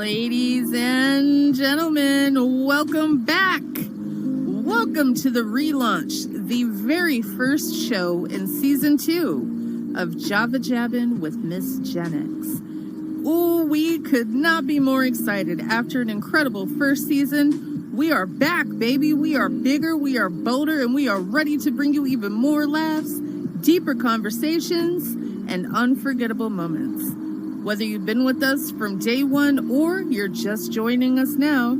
Ladies and gentlemen, welcome back. Welcome to the relaunch, the very first show in season 2 of Java Jabbin with MissGenX. Oh, we could not be more excited. After an incredible first season, we are back, baby. We are bigger, we are bolder, and we are ready to bring you even more laughs, deeper conversations, and unforgettable moments. Whether you've been with us from day one or you're just joining us now,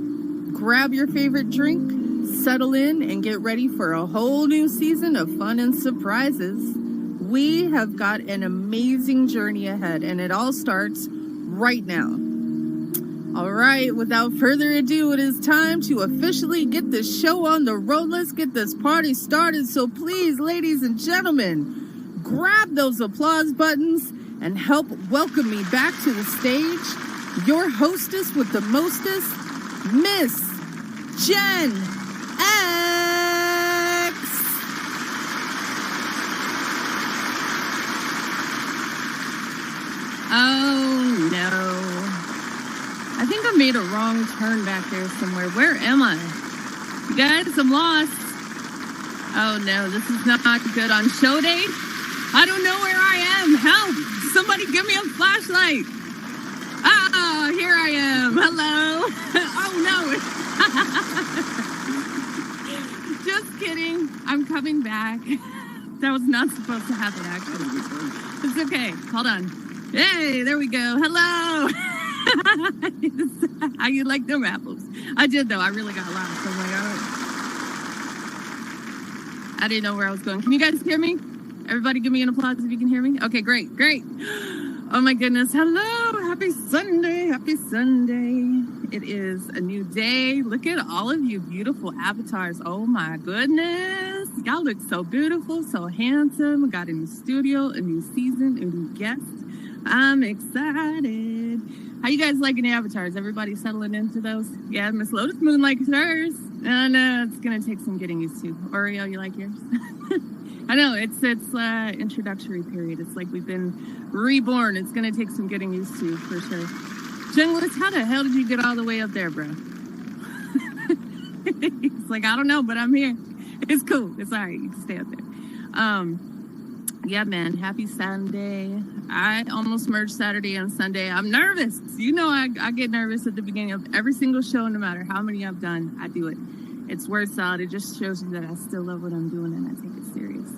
grab your favorite drink, settle in, and get ready for a whole new season of fun and surprises. We have got an amazing journey ahead, and it all starts right now. All right, without further ado, it is time to officially get this show on the road. Let's get this party started. So please, ladies and gentlemen, grab those applause buttons and help welcome me back to the stage, your hostess with the mostest, MissGenX. Oh no. I think I made a wrong turn back there somewhere. Where am I? You guys, I'm lost. Oh no, this is not good on show day. I don't know where I am. Help! Somebody give me a flashlight. Ah, here I am. Hello. Oh, no. Just kidding. I'm coming back. That was not supposed to happen, actually. It's okay. Hold on. Hey, there we go. Hello. How you like them apples? I did, though. I really got lost. I'm like, I didn't know where I was going. Can you guys hear me? Everybody give me an applause if you can hear me. Okay, great. Oh my goodness. Hello. Happy Sunday. Happy Sunday. It is a new day. Look at all of you beautiful avatars. Oh my goodness. Y'all look so beautiful, so handsome. We got a new studio, a new season, a new guest. I'm excited. How you guys liking the avatars? Everybody settling into those? Yeah, Miss Lotus Moon likes hers. And it's going to take some getting used to. Oreo, you like yours? I know, it's introductory period. It's like we've been reborn. It's going to take some getting used to, for sure. Jungles, how the hell did you get all the way up there, bro? It's like, I don't know, but I'm here. It's cool. It's all right. You can stay up there. Yeah, man. Happy Sunday. I almost merged Saturday and Sunday. I'm nervous. You know, I get nervous at the beginning of every single show, no matter how many I've done. I do it. It's word solid. It just shows you that I still love what I'm doing and I take it serious.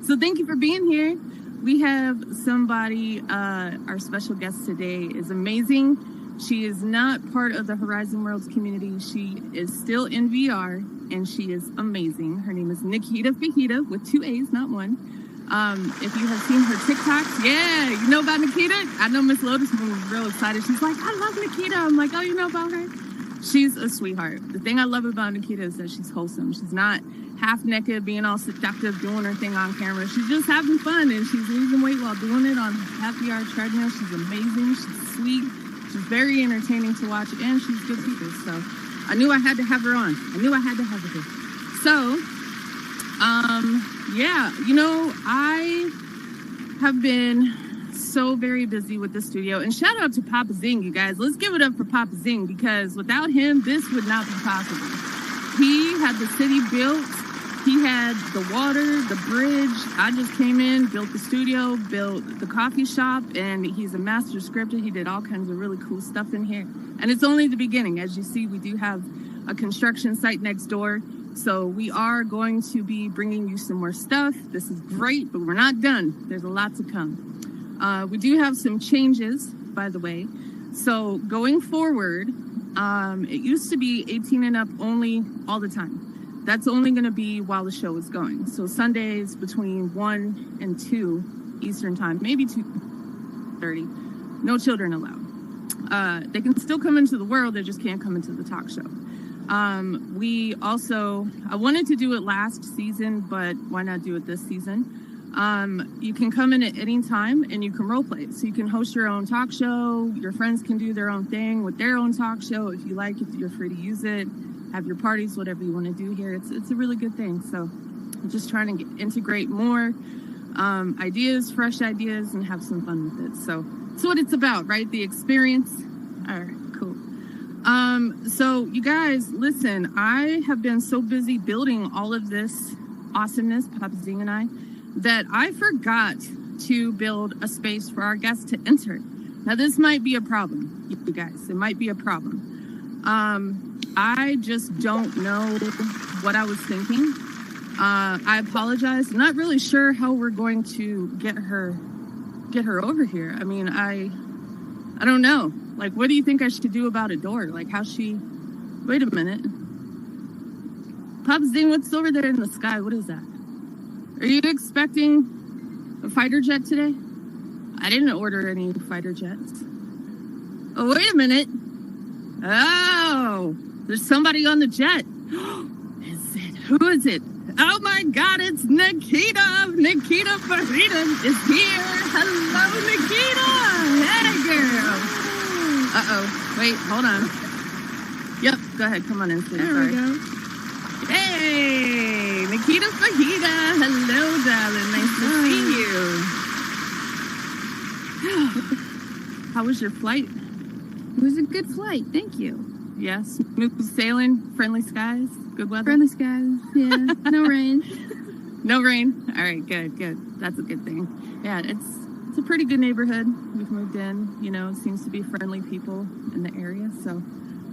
So thank you for being here. We have somebody, our special guest today is amazing. She is not part of the Horizon Worlds community. She is still in VR and she is amazing. Her name is NikitaFajitaa with 2 A's, not 1. If you have seen her TikToks, yeah, you know about Nikita? I know Miss Lotus was real excited. She's like, I love Nikita. I'm like, oh, you know about her? She's a sweetheart. The thing I love about Nikita is that she's wholesome. She's not half naked, being all seductive, doing her thing on camera. She's just having fun, and she's losing weight while doing it on KatVR Treadmill. She's amazing. She's sweet. She's very entertaining to watch, and she's good people. So I knew I had to have her on. I knew I had to have her here. So, yeah, you know, I have been so very busy with the studio, and shout out to Papa Zing, you guys. Let's give it up for Papa Zing, because without him this would not be possible. He had the city built, he had the water, the bridge. I just came in, built the studio, built the coffee shop, and he's a master scripter. He did all kinds of really cool stuff in here, and it's only the beginning. As you see, we do have a construction site next door, so we are going to be bringing you some more stuff. This is great, but we're not done. There's a lot to come. We do have some changes, by the way. So going forward, it used to be 18 and up only all the time. That's only going to be while the show is going. So Sundays between 1 and 2 Eastern time, maybe 2:30. No children allowed. They can still come into the world, they just can't come into the talk show. We also, I wanted to do it last season, but why not do it this season? You can come in at any time and you can role play. So you can host your own talk show. Your friends can do their own thing with their own talk show. If you like it, you're free to use it. Have your parties, whatever you want to do here. It's a really good thing. So I'm just trying to integrate more ideas, fresh ideas, and have some fun with it. So that's what it's about, right? The experience. All right, cool. So you guys, listen, I have been so busy building all of this awesomeness, Papa Zing and I, that I forgot to build a space for our guests to enter. Now, this might be a problem, you guys. It might be a problem. I just don't know what I was thinking. I apologize. I'm not really sure how we're going to get her over here. I mean, I don't know. Like, what do you think I should do about a door? Like, wait a minute. Papa Zing, what's over there in the sky? What is that? Are you expecting a fighter jet today? I didn't order any fighter jets. Oh, wait a minute. Oh, there's somebody on the jet. Who is it? Oh my God, it's Nikita! NikitaFajitaa is here! Hello, Nikita! Hey, girl! Uh-oh. Wait, hold on. Yep, go ahead. Come on in, sweetie. There we go. Hey, NikitaFajitaa! Hello, darling. Nice to see you. How was your flight? It was a good flight, thank you. Yes, smooth sailing, friendly skies, good weather. Friendly skies, yeah. No rain. No rain. All right, good. That's a good thing. Yeah, it's a pretty good neighborhood. We've moved in. You know, it seems to be friendly people in the area, so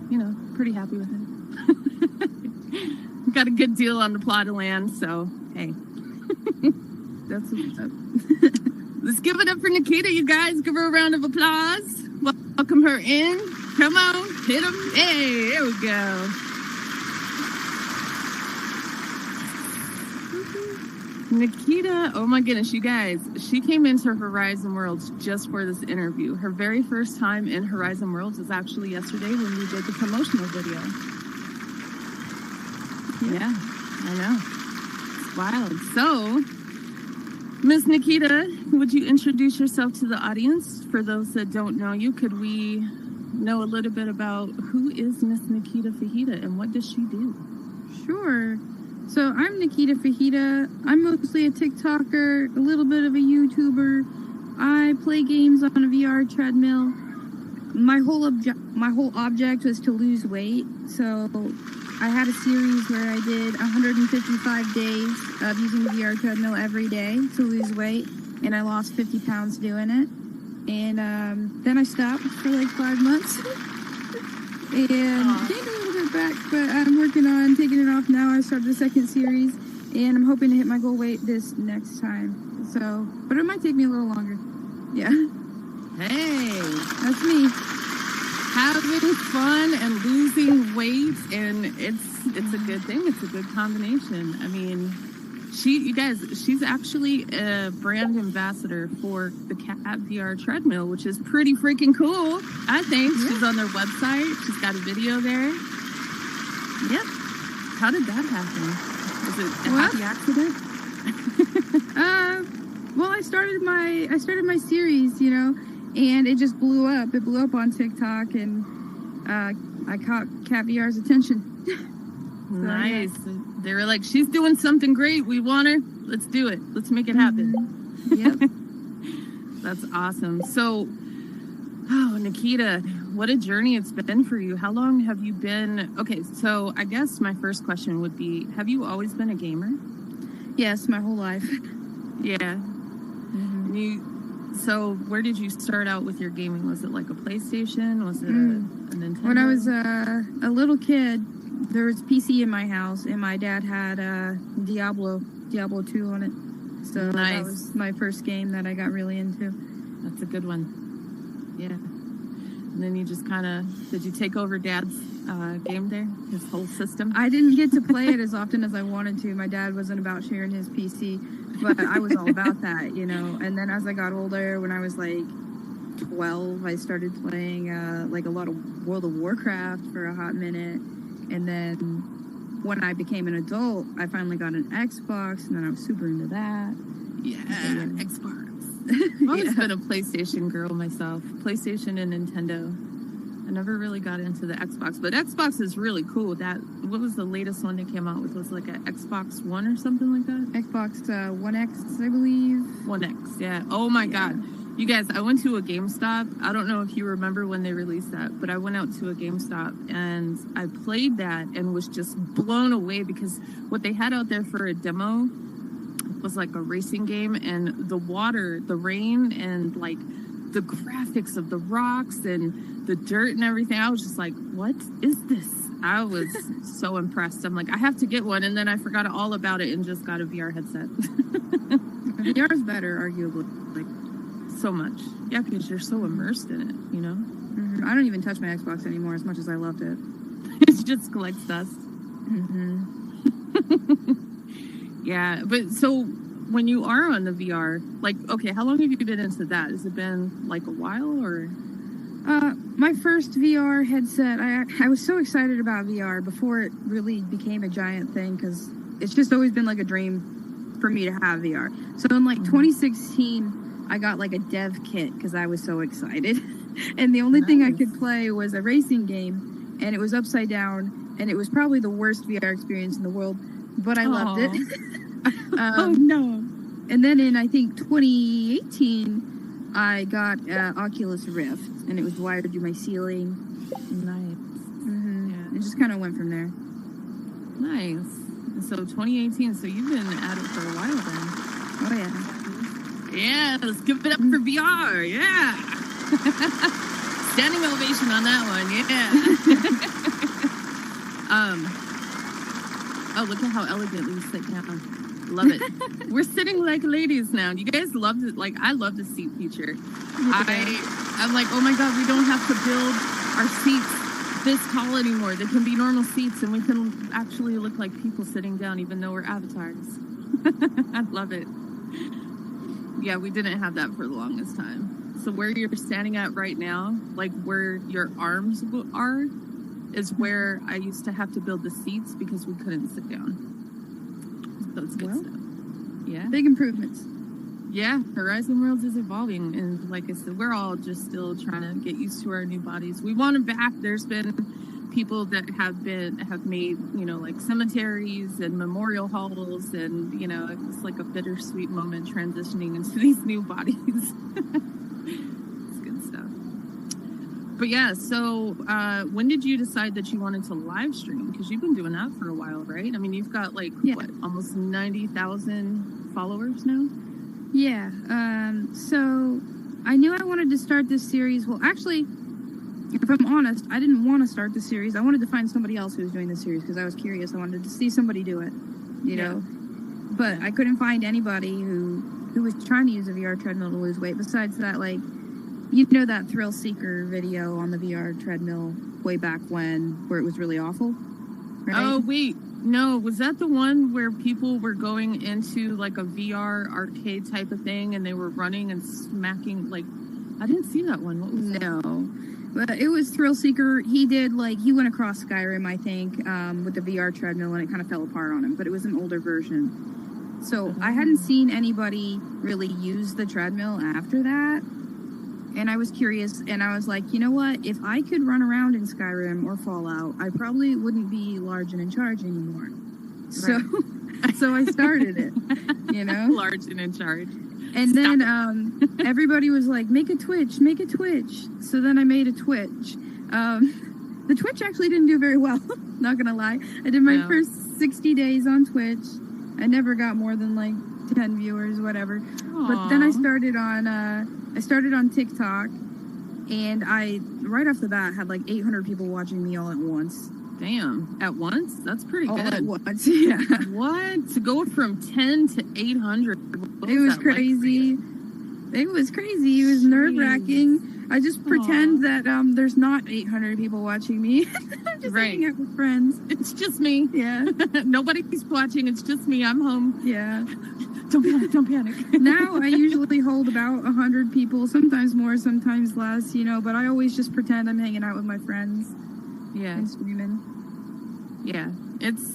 you know, pretty happy with it. Got a good deal on the plot of land, so hey, that's what's up. Let's give it up for Nikita, you guys. Give her a round of applause. Welcome her in. Come on, hit them. Hey, there we go. Nikita, oh my goodness, you guys, she came into Horizon Worlds just for this interview. Her very first time in Horizon Worlds was actually yesterday when we did the promotional video. Yeah, I know. It's wild. So, Miss Nikita, would you introduce yourself to the audience? For those that don't know you, could we know a little bit about who is Miss NikitaFajitaa and what does she do? Sure. So I'm NikitaFajitaa. I'm mostly a TikToker, a little bit of a YouTuber. I play games on a VR treadmill. My whole object was to lose weight. So I had a series where I did 155 days of using the VR treadmill every day to lose weight, and I lost 50 pounds doing it. And then I stopped for like 5 months and gained a little bit back, but I'm working on taking it off now. I started the second series, and I'm hoping to hit my goal weight this next time. So, but it might take me a little longer. Yeah. Hey, That's me. having fun and losing weight, and it's a good thing. It's a good combination. I mean, you guys, she's actually a brand ambassador for the KatVR Treadmill, which is pretty freaking cool, I think. Yeah. She's on their website. She's got a video there. Yep. How did that happen? Was it a happy accident? Well, I started my series, you know, and it just blew up. It blew up on TikTok, and I caught KatVR's attention. So, nice. Yeah. They were like, she's doing something great. We want her. Let's do it. Let's make it happen. Yep. That's awesome. So, Nikita, what a journey it's been for you. How long have you been? Okay, so I guess my first question would be, have you always been a gamer? Yes, my whole life. Yeah. Mm-hmm. So where did you start out with your gaming? Was it like a PlayStation? Was it a Nintendo? When I was a little kid, there was a PC in my house, and my dad had Diablo 2 on it. So nice. That was my first game that I got really into. That's a good one. Yeah. And then you just did you take over Dad's game there? His whole system? I didn't get to play it as often as I wanted to. My dad wasn't about sharing his PC, but I was all about that, you know. And then as I got older, when I was like 12, I started playing like a lot of World of Warcraft for a hot minute. And then when I became an adult, I finally got an Xbox, and then I was super into that. Yeah, Xbox. I've always been a PlayStation girl myself. PlayStation and Nintendo. I never really got into the Xbox, but Xbox is really cool. What was the latest one they came out with? Was it like an Xbox One or something like that? Xbox One X, I believe. One X, yeah. Oh my God. You guys, I went to a GameStop. I don't know if you remember when they released that, but I went out to a GameStop and I played that and was just blown away because what they had out there for a demo was like a racing game, and the water, the rain, and like the graphics of the rocks and the dirt and everything. I was just like, what is this? I was so impressed. I'm like, I have to get one. And then I forgot all about it and just got a VR headset. VR is better, arguably. Like, so much. Yeah, because you're so immersed in it, you know? Mm-hmm. I don't even touch my Xbox anymore as much as I loved it. It just collects dust. Mm-hmm. Yeah, but so when you are on the VR, like, okay, how long have you been into that? Has it been like a while or? My first VR headset, I was so excited about VR before it really became a giant thing because it's just always been like a dream for me to have VR. So in like 2016, I got like a dev kit because I was so excited. And the only thing I could play was a racing game, and it was upside down, and it was probably the worst VR experience in the world, but I loved it. Oh no. And then in, I think, 2018, I got Oculus Rift, and it was wired to my ceiling. Nice. Mm-hmm. Yeah. It just kind of went from there. Nice. So 2018, so you've been at it for a while then. Oh, yeah. Yeah, let's give it up for VR. Yeah. Standing ovation on that one. Yeah. Oh, look at how elegantly you sit down. Love it. We're sitting like ladies now. You guys love it. Like, I love the seat feature. I'm like, oh my God, we don't have to build our seats this tall anymore. They can be normal seats and we can actually look like people sitting down even though we're avatars. I love it. Yeah, we didn't have that for the longest time. So where you're standing at right now, like where your arms are, is where I used to have to build the seats because we couldn't sit down. That's good stuff. Yeah. Big improvements. Yeah, Horizon Worlds is evolving, and like I said, we're all just still trying to get used to our new bodies. We want them back. There's been people that have made, you know, like cemeteries and memorial halls, and you know, it's like a bittersweet moment transitioning into these new bodies. It's good stuff. But yeah, so when did you decide that you wanted to live stream? Because you've been doing that for a while, right? I mean, you've got like what, almost 90,000 followers now? Yeah. So I knew I wanted to start this series. Well, actually, if I'm honest, I didn't want to start the series. I wanted to find somebody else who was doing the series because I was curious. I wanted to see somebody do it, you know. But I couldn't find anybody who was trying to use a VR treadmill to lose weight. Besides that, like, you know, that Thrill Seeker video on the VR treadmill way back when, where it was really awful. Right? Oh wait. No, was that the one where people were going into like a VR arcade type of thing and they were running and smacking? Like, I didn't see that one. What was that? No, but it was Thrill Seeker. He went across Skyrim, I think, with the VR treadmill, and it kind of fell apart on him, but it was an older version. So I hadn't seen anybody really use the treadmill after that. And I was curious, and I was like, you know what? If I could run around in Skyrim or Fallout, I probably wouldn't be large and in charge anymore. So, so I started it, you know? Large and in charge. And then everybody was like, make a Twitch. So then I made a Twitch. The Twitch actually didn't do very well, not gonna lie. I did my first 60 days on Twitch. I never got more than like 10 viewers, whatever. Aww. But then I started on TikTok, and I right off the bat had like 800 people watching me all at once. Damn, at once? That's pretty good. All at once, yeah. What? To go from 10 to 800? It was crazy. It was crazy. It was nerve-wracking. I just pretend that there's not 800 people watching me. I'm just hanging out with friends. It's just me. Yeah. Nobody's watching. It's just me. I'm home. Yeah. Don't panic. Now I usually hold about 100 people, sometimes more, sometimes less, you know, but I always just pretend I'm hanging out with my friends. Yeah. And streaming. Yeah.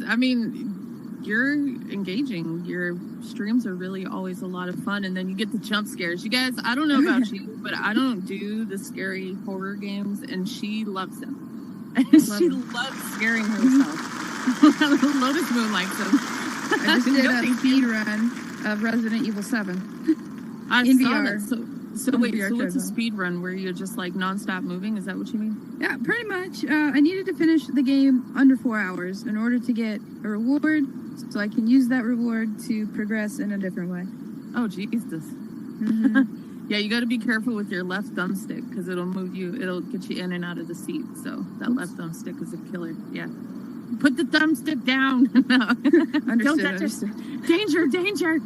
I mean, you're engaging. Your streams are really always a lot of fun, and then you get the jump scares. You guys, I don't know about you, but I don't do the scary horror games, and she loves them. She loves scaring herself. Lotus Moon likes them. I just did a speed run of Resident Evil 7 I in saw VR. that. So wait, so what's a speed run where you're just like nonstop moving? Is that what you mean? Yeah, pretty much. I needed to finish the game under 4 hours in order to get a reward, so I can use that reward to progress in a different way. Oh, Jesus. Yeah, you got to be careful with your left thumbstick because it'll get you in and out of the seat. So that left thumbstick is a killer. Yeah. Put the thumbstick down. No. Don't touch it. Danger, danger.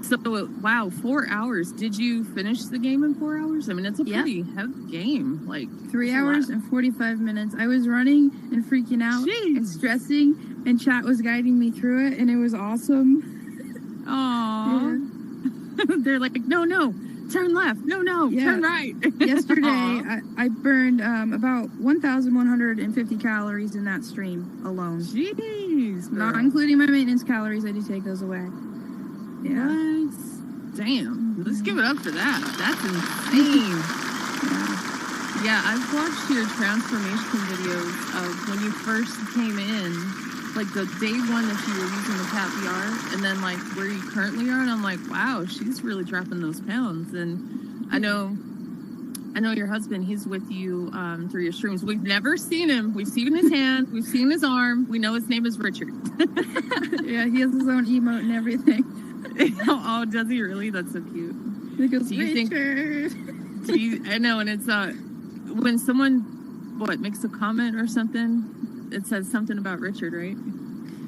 So, wow, 4 hours. Did you finish the game in 4 hours? I mean, it's a pretty heavy game. Like 3 hours and 45 minutes. I was running and freaking out and stressing, and chat was guiding me through it, and it was awesome. Aww. Yeah. They're like, no, turn left. No, turn right. Yesterday, I burned about 1,150 calories in that stream alone. Jeez. Not including my maintenance calories. I do take those away. Yeah. Nice. Damn. Let's give it up for that. That's insane. Yeah, I've watched your transformation videos of when you first came in, like the day one that you were using the KatVR, and then like where you currently are, and I'm like, wow, she's really dropping those pounds. And I know your husband, he's with you through your streams. We've never seen him. We've seen his hand. We've seen his arm. We know his name is Richard. Yeah, he has his own emote and everything. Oh, does he really? That's so cute. He goes, Richard. I know, and it's when someone makes a comment or something, it says something about Richard, right?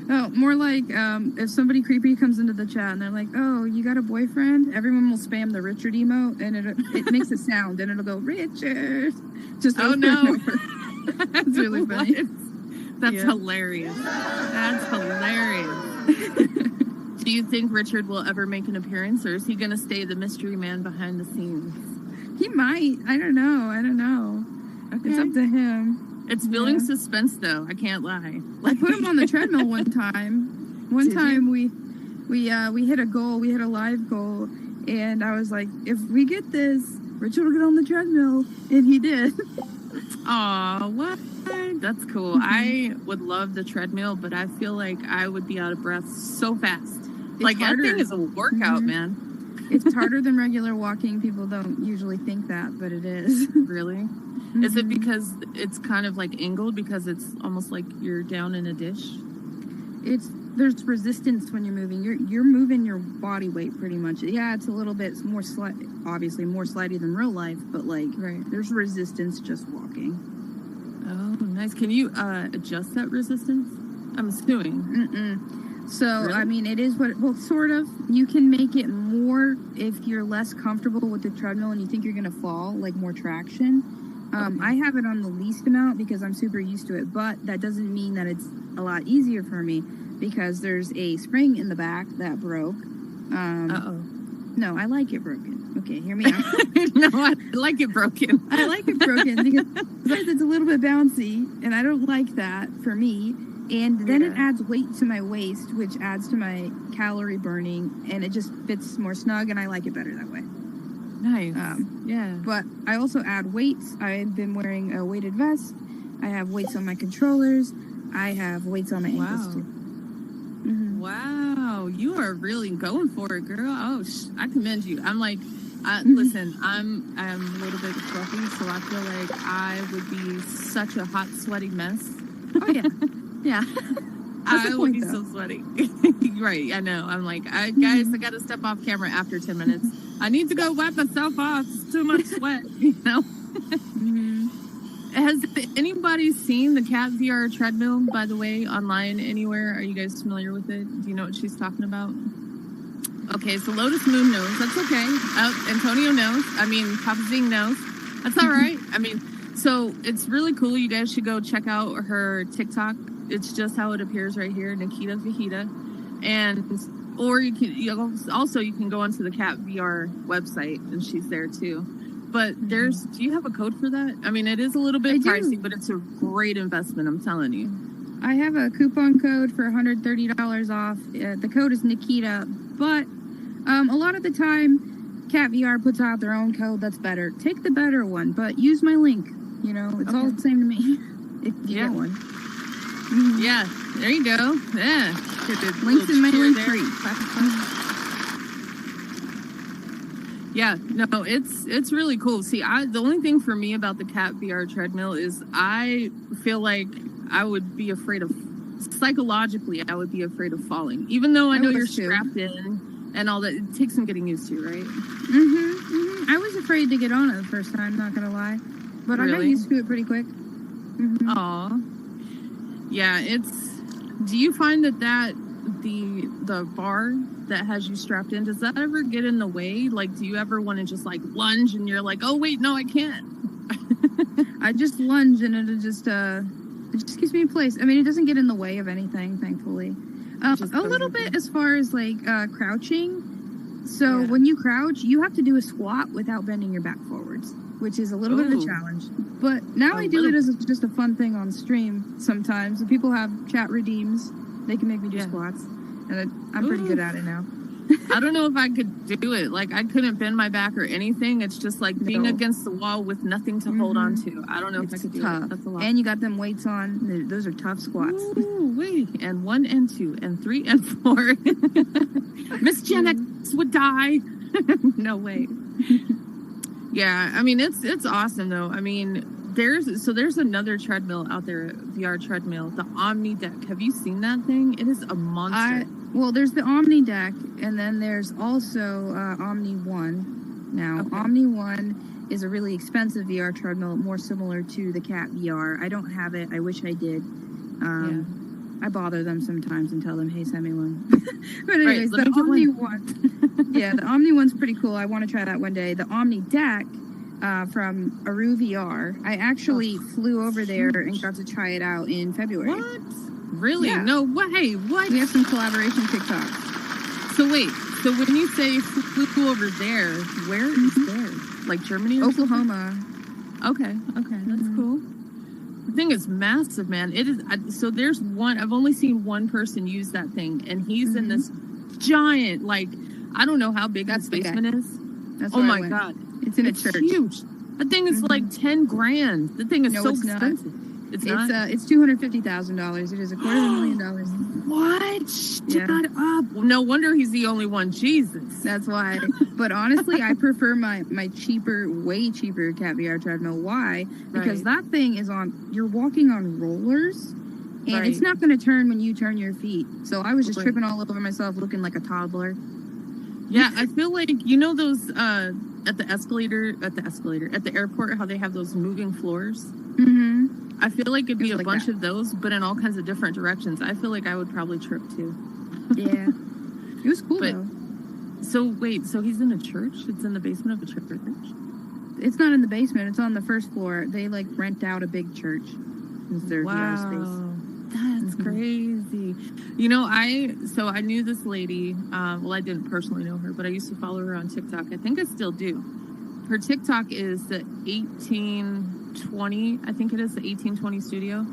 Oh, more like if somebody creepy comes into the chat and they're like, "Oh, you got a boyfriend?" Everyone will spam the Richard emote, and it makes a sound, and it'll go Richard. Just no, it's really funny. That's hilarious. That's hilarious. Do you think Richard will ever make an appearance, or is he going to stay the mystery man behind the scenes? He might. I don't know. Okay. It's up to him. It's building suspense, though. I can't lie. I put him on the treadmill one time. One time we hit a goal. We hit a live goal, and I was like, if we get this, Richard will get on the treadmill, and he did. Aw, what? That's cool. I would love the treadmill, but I feel like I would be out of breath so fast. Like, that thing is a workout, man. It's harder than regular walking. People don't usually think that, but it is. Really? Is it because it's kind of like angled because it's almost like you're down in a dish? There's resistance when you're moving. You're moving your body weight pretty much. Yeah, it's a little bit more obviously more slidey than real life, but like there's resistance just walking. Oh, nice. Can you adjust that resistance? I'm assuming. So, really? I mean, it is sort of. You can make it more if you're less comfortable with the treadmill and you think you're going to fall, like more traction. I have it on the least amount because I'm super used to it, but that doesn't mean that it's a lot easier for me because there's a spring in the back that broke. No, I like it broken. Okay, hear me out. No, I like it broken. I like it broken because it's a little bit bouncy, and I don't like that for me. And then it adds weight to my waist, which adds to my calorie burning, and it just fits more snug, and I like it better that way. Nice. But I also add weights. I've been wearing a weighted vest. I have weights on my controllers. I have weights on my ankles, too. Wow. You are really going for it, girl. Oh, I commend you. I'm like, listen, I'm a little bit fluffy, so I feel like I would be such a hot, sweaty mess. Oh, yeah. Yeah. I would be so sweaty. Right, I know. I'm like, guys, I got to step off camera after 10 minutes. I need to go wipe myself off. It's too much sweat, you know? Has anybody seen the KatVR Treadmill, by the way, online anywhere? Are you guys familiar with it? Do you know what she's talking about? Okay, so Lotus Moon knows. That's okay. Antonio knows. I mean, Papa Zing knows. That's all right. I mean, so it's really cool. You guys should go check out her TikTok. It's just how it appears right here, NikitaFajitaa. Or you can go onto the KatVR website, and she's there too. But do you have a code for that? I mean, it is a little bit pricey, but it's a great investment, I'm telling you. I have a coupon code for $130 off. The code is Nikita, but a lot of the time, KatVR puts out their own code that's better. Take the better one, but use my link. You know, it's all the same to me. If you get one. Yeah, there you go. Yeah. Links in my link tree. Yeah, no, it's really cool. See, the only thing for me about the KatVR Treadmill is I feel like I would be afraid of, psychologically, I would be afraid of falling. Even though I know you're strapped in and all that, it takes some getting used to, right? I was afraid to get on it the first time, not gonna lie. But I got used to it pretty quick. Aw. Yeah, do you find that the bar that has you strapped in, does that ever get in the way? Like, do you ever want to just like lunge and you're like, oh wait, no, I can't? I just lunge and it just keeps me in place. I mean, it doesn't get in the way of anything, thankfully. A little bit as far as like crouching. So when you crouch, you have to do a squat without bending your back forwards, which is a little bit of a challenge. But now I do it as just a fun thing on stream sometimes. If people have chat redeems, they can make me do squats. And I'm pretty good at it now. I don't know if I could do it. Like, I couldn't bend my back or anything. It's just like being against the wall with nothing to hold on to. I don't know if I could do it. That's a lot. And you got them weights on. Those are tough squats. Ooh, wait. And 1 and 2 and 3 and 4. MissGenX would die. No way. Yeah, I mean, it's awesome, though. I mean, there's another treadmill out there, VR treadmill, the Omni Deck. Have you seen that thing? It is a monster. Well, there's the Omni Deck, and then there's also Omni One. Now, Omni One is a really expensive VR treadmill, more similar to the KatVR. I don't have it. I wish I did. I bother them sometimes and tell them, hey, send me one. But anyways, the Omni One. Yeah, the Omni One's pretty cool. I want to try that one day. The Omni Deck from Aru VR, I actually flew over there and got to try it out in February. What? Really? Yeah. No way. What? We have some collaboration TikToks. So wait, so when you say flew over there, where is there? Like Germany or Oklahoma. Something? Okay, that's cool. The thing is massive, man. It is. So there's one, I've only seen one person use that thing, and he's in this giant, like, I don't know how big that basement is. That's oh my God. It's in a church. Huge. That thing is like 10 grand. The thing is so expensive. It's $250,000. It is $250,000. What? Shut up. Well, no wonder he's the only one. Jesus. That's why. But honestly, I prefer my cheaper, way cheaper KatVR treadmill. Why? Because that thing is you're walking on rollers, and it's not going to turn when you turn your feet. So I was just tripping all over myself, looking like a toddler. Yeah, I feel like, you know those, at the airport, how they have those moving floors? I feel like it'd be a bunch of those, but in all kinds of different directions. I feel like I would probably trip too. Yeah. It was cool though. So wait, so he's in a church? It's in the basement of a church? It's not in the basement. It's on the first floor. They like rent out a big church. It's their VR space. That's crazy. You know, I knew this lady. Well, I didn't personally know her, but I used to follow her on TikTok. I think I still do. Her TikTok is the 1820. I think it is the 1820 studio.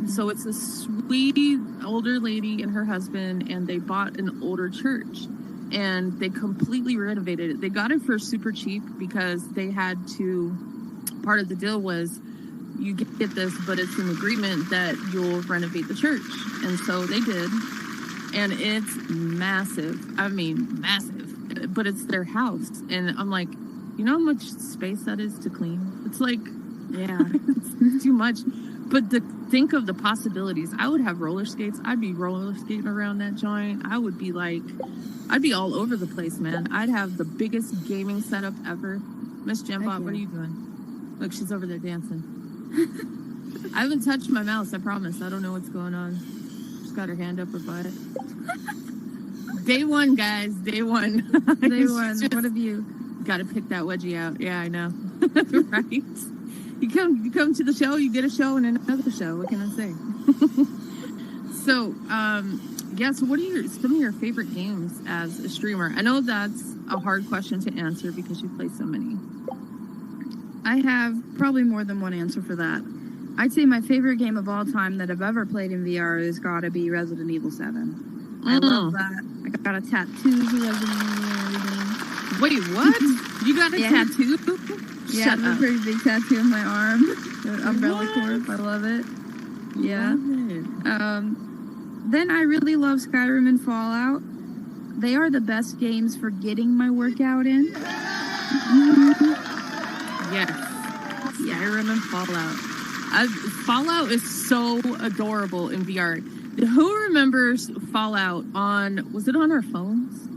So it's a sweet older lady and her husband, and they bought an older church, and they completely renovated it. They got it for super cheap because they had to. Part of the deal was, you get this, but it's an agreement that you'll renovate the church. And so they did. And it's massive. I mean, massive. But it's their house. And I'm like, you know how much space that is to clean? It's like, it's too much. But think of the possibilities. I would have roller skates. I'd be roller skating around that joint. I'd be all over the place, man. I'd have the biggest gaming setup ever. Miss Jambot, what are you doing? Look, she's over there dancing. I haven't touched my mouse, I promise. I don't know what's going on. She's got her hand up her butt. Day one, guys. Day one. Day one. What have you? Got to pick that wedgie out. Yeah, I know. Right? You come to the show, you get a show and another show. What can I say? So, so what are some of your favorite games as a streamer? I know that's a hard question to answer because you play so many. I have probably more than one answer for that. I'd say my favorite game of all time that I've ever played in VR has got to be Resident Evil 7. I love that. I got a tattoo for Resident Evil and everything. Wait, what? You got a tattoo? Yeah, a pretty big tattoo on my arm. The Umbrella Corp. I love it. Yeah. Then I really love Skyrim and Fallout. They are the best games for getting my workout in. Yes. Skyrim and Fallout. Fallout is so adorable in VR. Who remembers Fallout was it on our phones?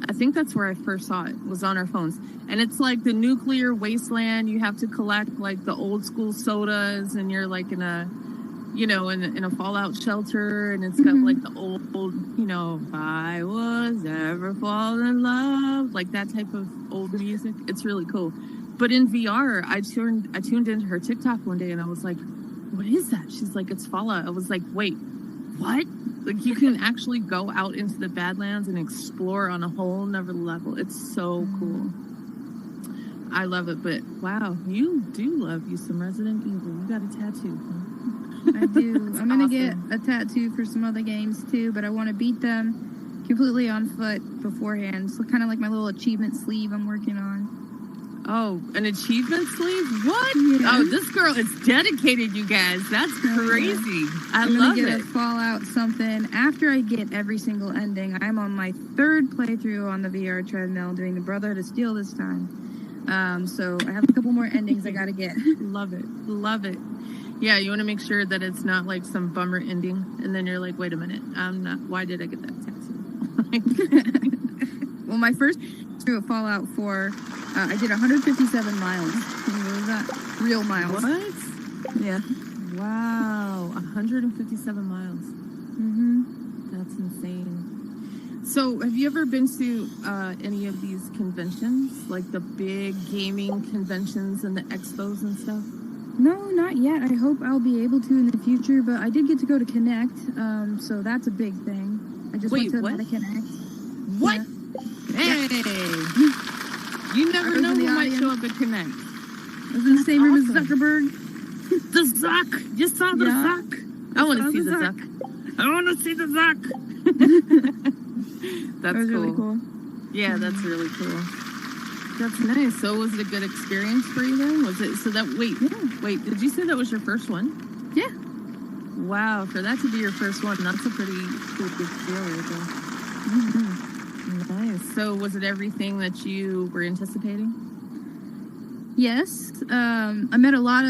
I think that's where I first saw it, was on our phones. And it's like the nuclear wasteland. You have to collect like the old school sodas, and you're like in a Fallout shelter, and it's got like the old, if I was ever falling in love, like that type of old music. It's really cool. But in VR, I tuned into her TikTok one day, and I was like, what is that? She's like, it's Fallout. I was like, wait, what? Like, you can actually go out into the Badlands and explore on a whole nother level. It's so cool. I love it. But wow, you do love you some Resident Evil. You got a tattoo, huh? I do. I'm going to get a tattoo for some other games too, but I want to beat them completely on foot beforehand. So kind of like my little achievement sleeve I'm working on. Oh, an achievement sleeve? What? Yeah. Oh, this girl is dedicated, you guys. That's crazy. I'm gonna get a Fallout something. After I get every single ending, I'm on my 3rd playthrough on the VR treadmill doing the Brotherhood of Steel this time. So I have a couple more endings I gotta get. Love it. Love it. Yeah, you want to make sure that it's not like some bummer ending, and then you're like, wait a minute, why did I get that tattoo? Well, my first through a Fallout 4, I did 157 miles. Can you believe that? Real miles. What? Yeah. Wow, 157 miles. Mm-hmm. That's insane. So, have you ever been to any of these conventions, like the big gaming conventions and the expos and stuff? No, not yet. I hope I'll be able to in the future, but I did get to go to Connect, so that's a big thing. I just went to Connect. What? Yeah. Hey! You never know who might show up at Connect. I was in the same room as Zuckerberg. The Zuck! You saw the Zuck! I want to see the Zuck. I want to see the Zuck! That's cool. Really cool. Yeah, that's really cool. That's nice. So was it a good experience for you then? Was it wait, did you say that was your first one? Yeah. Wow, for that to be your first one, that's a pretty cool deal right there. Mm-hmm. Nice. So was it everything that you were anticipating? Yes. I met a lot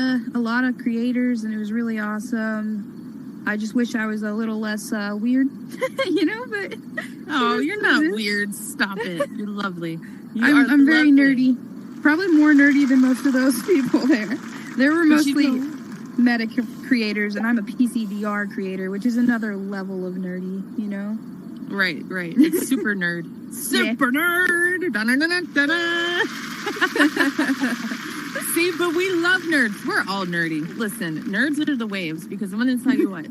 of creators, and it was really awesome. I just wish I was a little less weird, but oh, you're not weird. Stop it. You're lovely. I'm very nerdy. Probably more nerdy than most of those people there. They were mostly meta creators, and I'm a PC VR creator, which is another level of nerdy, Right. It's super nerd. Super nerd! Da-na-na-na-na-na. See, but we love nerds. We're all nerdy. Listen, nerds are the waves, because I'm going to tell you what.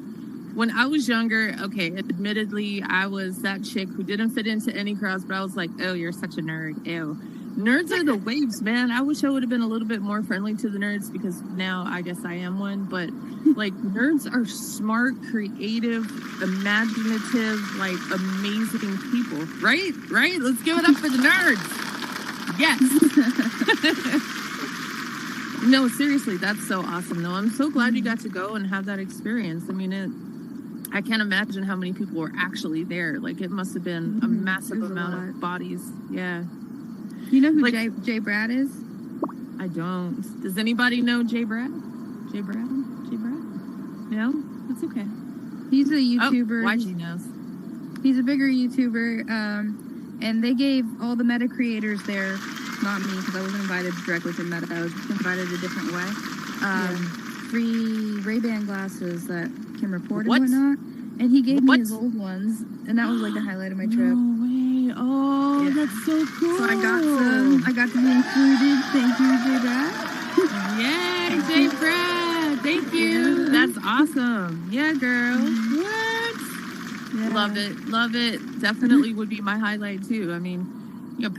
When I was younger, okay, admittedly, I was that chick who didn't fit into any crowds, but I was like, oh, you're such a nerd. Ew. Nerds are the waves, man. I wish I would have been a little bit more friendly to the nerds, because now I guess I am one. But, like, nerds are smart, creative, imaginative, like, amazing people. Right? Let's give it up for the nerds. Yes. No, seriously, that's so awesome, though. I'm so glad you got to go and have that experience. I mean, I can't imagine how many people were actually there. Like, it must have been a massive amount of bodies. Yeah. You know who Jay Brad is? I don't. Does anybody know Jay Brad? Jay Brad? No? That's okay. He's a YouTuber. Oh, YG knows. He's a bigger YouTuber, and they gave all the Meta creators there, not me, because I wasn't invited directly to Meta. I was invited a different way. Free Ray-Ban glasses that can record and whatnot. And he gave me his old ones, and that was like the highlight of my trip. No way. Oh, yeah. That's so cool. So I got to be included. Thank you, Jay Brad. Yay, Jay Brad. Thank you. Yeah. That's awesome. Yeah, girl. What? Yeah. Love it. Definitely would be my highlight, too. I mean,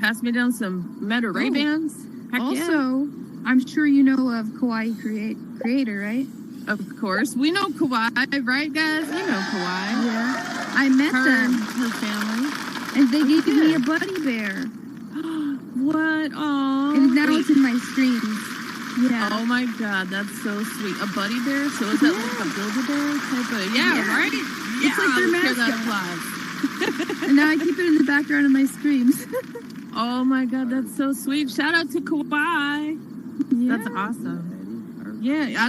pass me down some Meta Ray-Bans. Also, I'm sure you know of Kawaii Creator, right? Of course. We know Kawaii, right, guys? We know Kawaii. Yeah. I met them. Her family. And they gave me a buddy bear. What? Oh. And now it's in my streams. Yeah. Oh my God, that's so sweet. A buddy bear? So is that like a Build-A-Bear type of... Yeah, right? It's like their mascot. And now I keep it in the background of my streams. Oh my God, that's so sweet. Shout out to Kawhi. Yeah. That's awesome. Yeah,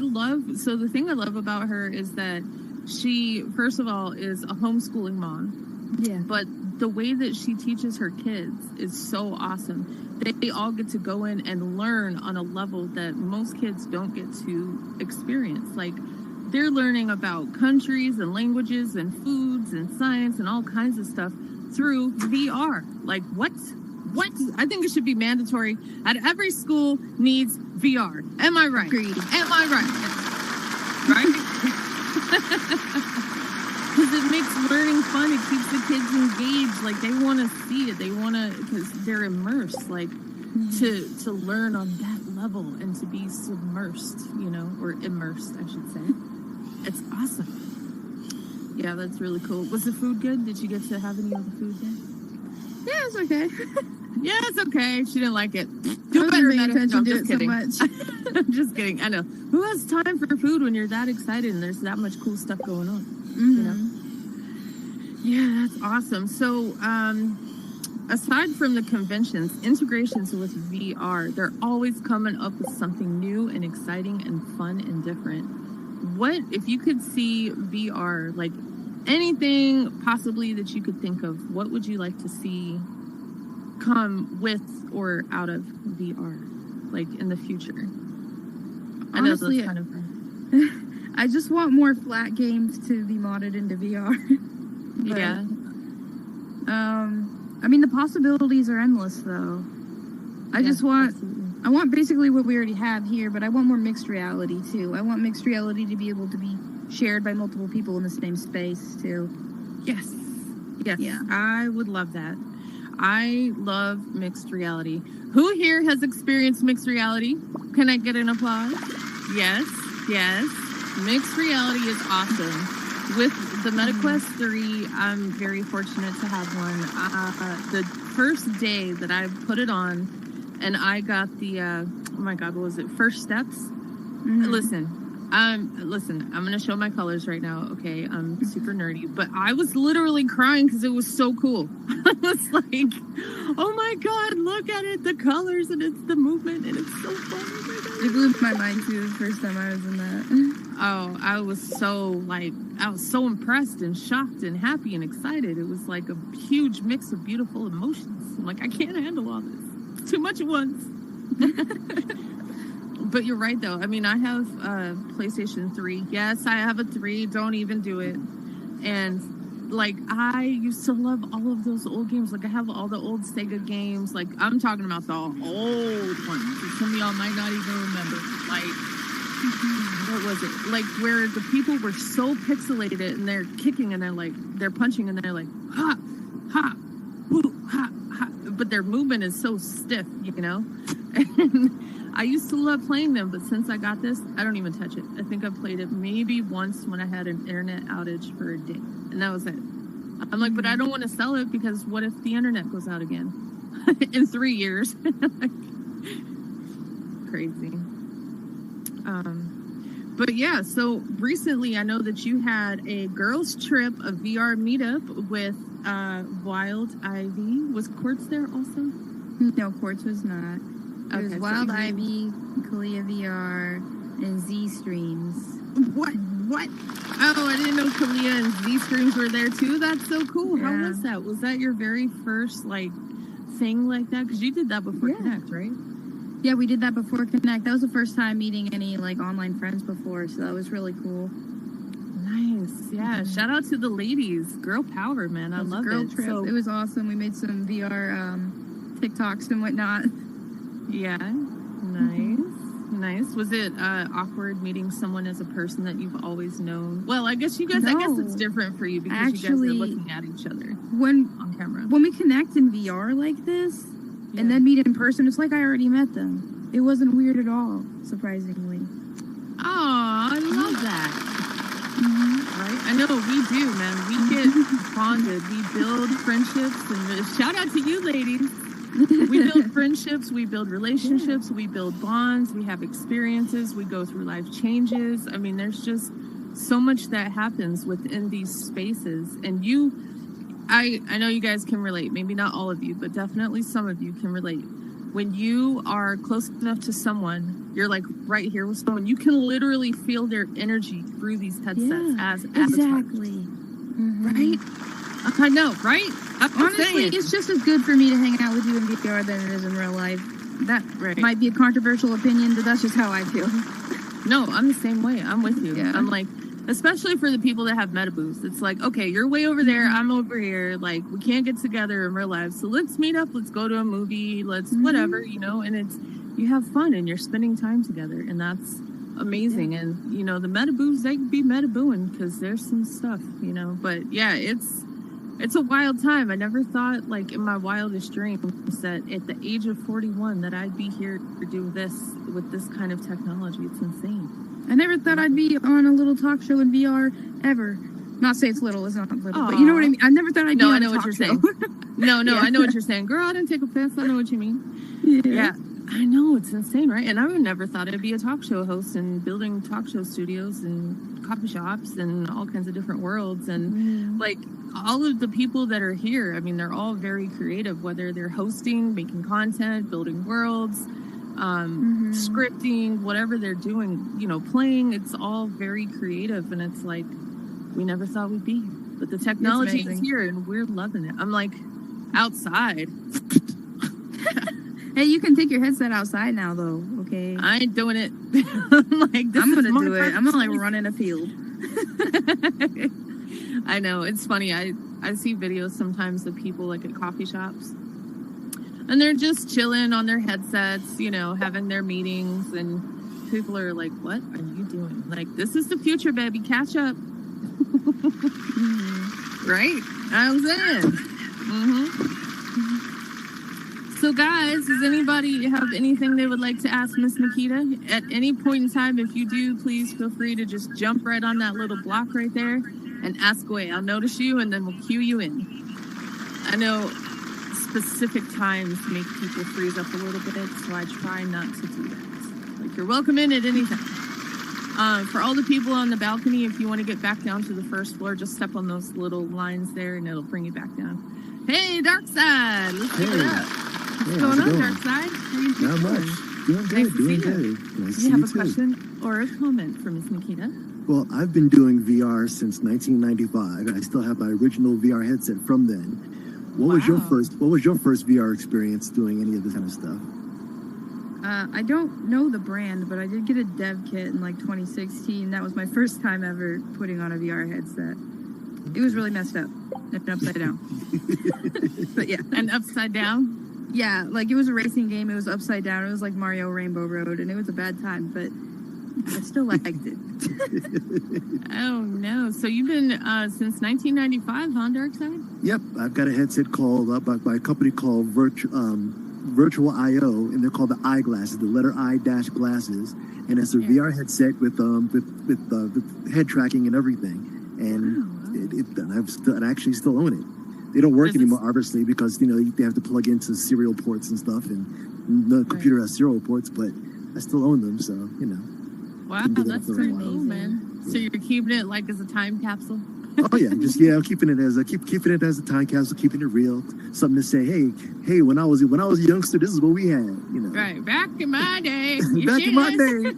so the thing I love about her is that she, first of all, is a homeschooling mom. Yeah. But the way that she teaches her kids is so awesome. They all get to go in and learn on a level that most kids don't get to experience. Like, they're learning about countries and languages and foods and science and all kinds of stuff through VR. Like, what? I think it should be mandatory. At every school needs VR. Am I right? Agreed. Am I right? Right? Because it makes learning fun. It keeps the kids engaged. Like, they want to see it. They want to, because they're immersed. Like, to learn on that level and to be submersed, or immersed, I should say. It's awesome. Yeah, that's really cool. Was the food good? Did you get to have any of the food there? Yeah, it's okay. Yeah, it's okay. She didn't like it. Do better than attention I'm to just it kidding. so much. I'm just kidding. I know. Who has time for food when you're that excited and there's that much cool stuff going on? Yeah, that's awesome. So, aside from the conventions, integrations with VR, they're always coming up with something new and exciting and fun and different. What, if you could see VR, like anything possibly that you could think of, what would you like to see come with or out of VR, like in the future? Honestly, I know that's kind of I just want more flat games to be modded into VR. But, yeah. I mean, the possibilities are endless, though. I want basically what we already have here, but I want more mixed reality, too. I want mixed reality to be able to be shared by multiple people in the same space, too. Yes. Yeah. I would love that. I love mixed reality. Who here has experienced mixed reality? Can I get an applause? Yes. Mixed reality is awesome. With the MetaQuest 3, I'm very fortunate to have one. The first day that I put it on and I got the, oh my God, what was it? First steps? Listen, I'm going to show my colors right now. Okay. I'm super nerdy, but I was literally crying because it was so cool. I was like, oh my God, look at it. The colors and it's the movement and it's so fun. Oh my God. It blew my mind too the first time I was in that. Oh, I was so impressed and shocked and happy and excited. It was like a huge mix of beautiful emotions. I'm like, I can't handle all this. Too much at once. But you're right, though. I mean, I have PlayStation 3. Yes, I have a 3. Don't even do it. And, like, I used to love all of those old games. Like, I have all the old Sega games. Like, I'm talking about the old ones. Some of y'all might not even remember. Like, what was it? Like, where the people were so pixelated and they're kicking and they're punching and they're like, ha, ha, woo, ha, ha. But their movement is so stiff, And I used to love playing them, but since I got this, I don't even touch it. I think I played it maybe once when I had an internet outage for a day, and that was it. I'm like, but I don't want to sell it because what if the internet goes out again in 3 years? Crazy. But yeah, so recently I know that you had a girls' trip, a VR meetup with Wild Ivy. Was Quartz there also? No, Quartz was not. It was Wild Ivy, Kalia VR, and Z Streams. What? Oh, I didn't know Kalia and Z Streams were there too. That's so cool. Yeah. How was that? Was that your very first thing like that? Because you did that before Connect, right? Yeah, we did that before Connect. That was the first time meeting any online friends before, so that was really cool. Nice. Yeah. Shout out to the ladies. Girl power, man. I love it. Trip. So, it was awesome. We made some VR TikToks and whatnot. Yeah. Nice. Was it awkward meeting someone as a person that you've always known? Well, I guess it's different for you because you guys are looking at each other on camera. When we connect in VR like this, and then meet in person, it's like I already met them. It wasn't weird at all, surprisingly. Oh, I love that. Right? I know we do, man. We get bonded. We build friendships. And shout out to you, ladies. We build friendships. We build relationships. We build bonds. We have experiences. We go through life changes. I mean, there's just so much that happens within these spaces. And I know you guys can relate. Maybe not all of you, but definitely some of you can relate. When you are close enough to someone, you're like right here with someone, you can literally feel their energy through these headsets as exactly. Mm-hmm. Right? I know, right? Honestly, it's just as good for me to hang out with you in VR than it is in real life. That might be a controversial opinion, but that's just how I feel. No, I'm the same way. I'm with you. Yeah. I'm like, especially for the people that have meta booths. It's like, okay, you're way over there. I'm over here. Like, we can't get together in real life. So let's meet up. Let's go to a movie. Let's whatever, you know, and it's, you have fun and you're spending time together. And that's amazing. And, you know, the meta booths, they can be meta booing because there's some stuff, you know, but yeah, it's a wild time. I never thought, like, in my wildest dreams that at the age of 41 that I'd be here to do this with this kind of technology. It's insane. I never thought I'd be on a little talk show in VR ever. Not say it's little, it's not little, but you know what I mean? I never thought I'd be on a talk show. No, I know what you're saying. Girl, I didn't take offense. I know what you mean. Yeah. I know, it's insane, right? And I would never thought I'd be a talk show host and building talk show studios and coffee shops and all kinds of different worlds. And like all of the people that are here, I mean, they're all very creative, whether they're hosting, making content, building worlds, scripting, whatever they're doing, you know, playing. It's all very creative. And it's like, we never thought we'd be. But the technology is here and we're loving it. I'm like, outside. Hey, you can take your headset outside now, though, okay? I ain't doing it. I'm going to do it. I'm going to, like, run in a field. I know. It's funny. I see videos sometimes of people, like, at coffee shops. And they're just chilling on their headsets, you know, having their meetings. And people are like, what are you doing? Like, this is the future, baby. Catch up. Right? I'm saying. So, guys, does anybody have anything they would like to ask Miss Nikita? At any point in time, if you do, please feel free to just jump right on that little block right there and ask away. I'll notice you, and then we'll cue you in. I know specific times make people freeze up a little bit, so I try not to do that. Like, you're welcome in at any time. For all the people on the balcony, if you want to get back down to the first floor, just step on those little lines there, and it'll bring you back down. Hey, Dark Side! Let's give it up. What's going on, Dark Side? How are you doing? Not much. Doing good, doing good. Nice to see you too. Do you have a question or a comment for Miss Nikita? Well, I've been doing VR since 1995. I still have my original VR headset from then. What was your first VR experience doing any of this kind of stuff? I don't know the brand, but I did get a dev kit in like 2016. That was my first time ever putting on a VR headset. It was really messed up and upside down. But yeah. And upside down? Yeah, like it was a racing game. It was upside down. It was like Mario Rainbow Road, and it was a bad time, but I still liked it. Oh, no. So you've been since 1995, huh, Dark Side? Yep. I've got a headset called by a company called Virtual IO, and they're called the eyeglasses, the letter I dash glasses, and it's a VR headset with head tracking and everything. And I actually still own it. They don't work anymore, obviously, because, you know, they have to plug into serial ports and stuff, and the computer has serial ports, but I still own them, so, you know. Wow, that's pretty cool, man. Yeah. So you're keeping it like as a time capsule? Oh yeah, keeping it as a time capsule, keeping it real, something to say. Hey, when I was a youngster, this is what we had, you know. Right, back in my day. Back in my day,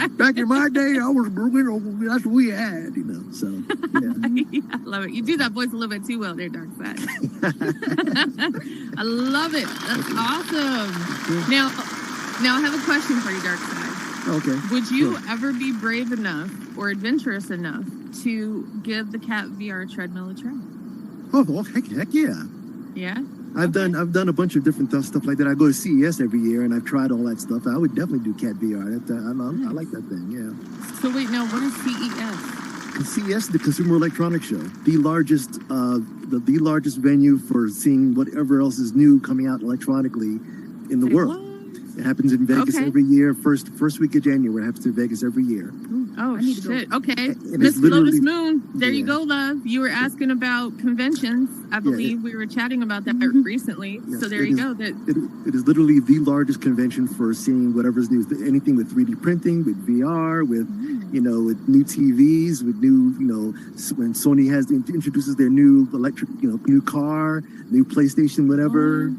back in my day, that's what we had, you know. So yeah. I love it. You do that voice a little bit too well, there, Dark Side. I love it. That's awesome. Now I have a question for you, Dark Side. Okay. Would you ever be brave enough or adventurous enough to give the KatVR Treadmill a try? Oh, heck yeah. Yeah? I've done a bunch of different stuff like that. I go to CES every year, and I've tried all that stuff. I would definitely do KatVR. I like that thing, yeah. So wait, now what is CES? CES, the Consumer Electronics Show, the largest venue for seeing whatever else is new coming out electronically in the world. It happens in Vegas Okay. every year. First week of January. It happens in Vegas every year. Oh, I need to go. shit. Okay. And Miss it's literally- Lotus Moon, there you Yeah. go, love. You were asking about conventions. I believe we were chatting about that recently. Yes, So there it you is- go. It is literally the largest convention for seeing whatever's new. Anything with 3D printing, with VR, with with new TVs, with new when Sony introduces their new electric new car, new PlayStation, whatever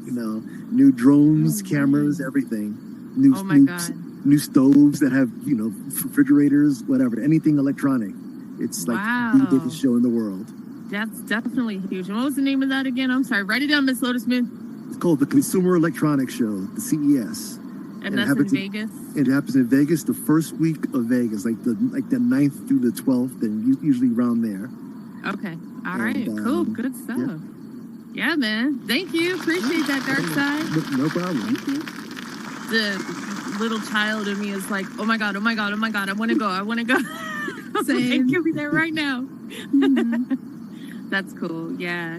new drones, cameras, everything. New Oh my God. new stoves that have refrigerators, whatever, anything electronic. It's like the biggest show in the world. That's definitely huge. And what was the name of that again? I'm sorry. Write it down, Miss Lotus Moon. It's called the Consumer Electronics Show, the CES. And that's in Vegas? It happens in Vegas the first week of Vegas, like the 9th through the 12th, and usually around there. Okay. All right. Cool. Good stuff. Yeah, man. Thank you. Appreciate that, Dark Side. No problem. Thank you. The little child in me is like, oh my God, oh my God, oh my God. I want to go. I want to go. Same. Give me there right now. Mhm. That's cool. Yeah.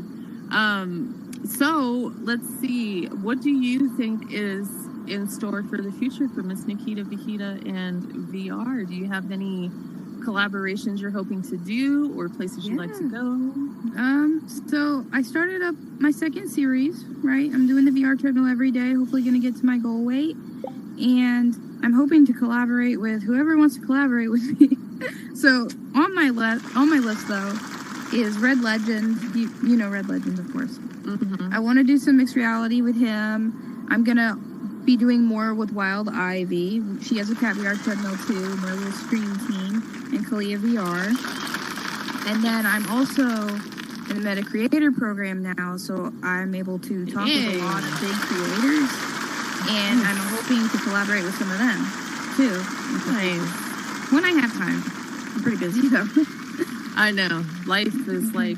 So let's see. What do you think is in store for the future for Miss NikitaFajitaa and VR? Do you have any collaborations you're hoping to do or places you'd like to go? So I started up my second series, right? I'm doing the VR treadmill every day, hopefully going to get to my goal weight. And I'm hoping to collaborate with whoever wants to collaborate with me. So on my list though is Red Legend. You know Red Legend, of course. Mm-hmm. I want to do some mixed reality with him. I'm going to be doing more with Wild Ivy. She has a KatVR Treadmill too, Merle Scream Team, and Kalia VR. And then I'm also in the Meta Creator program now, so I'm able to talk with a lot of big creators, and I'm hoping to collaborate with some of them too. Nice. When I have time. I'm pretty busy though. I know. Life is like,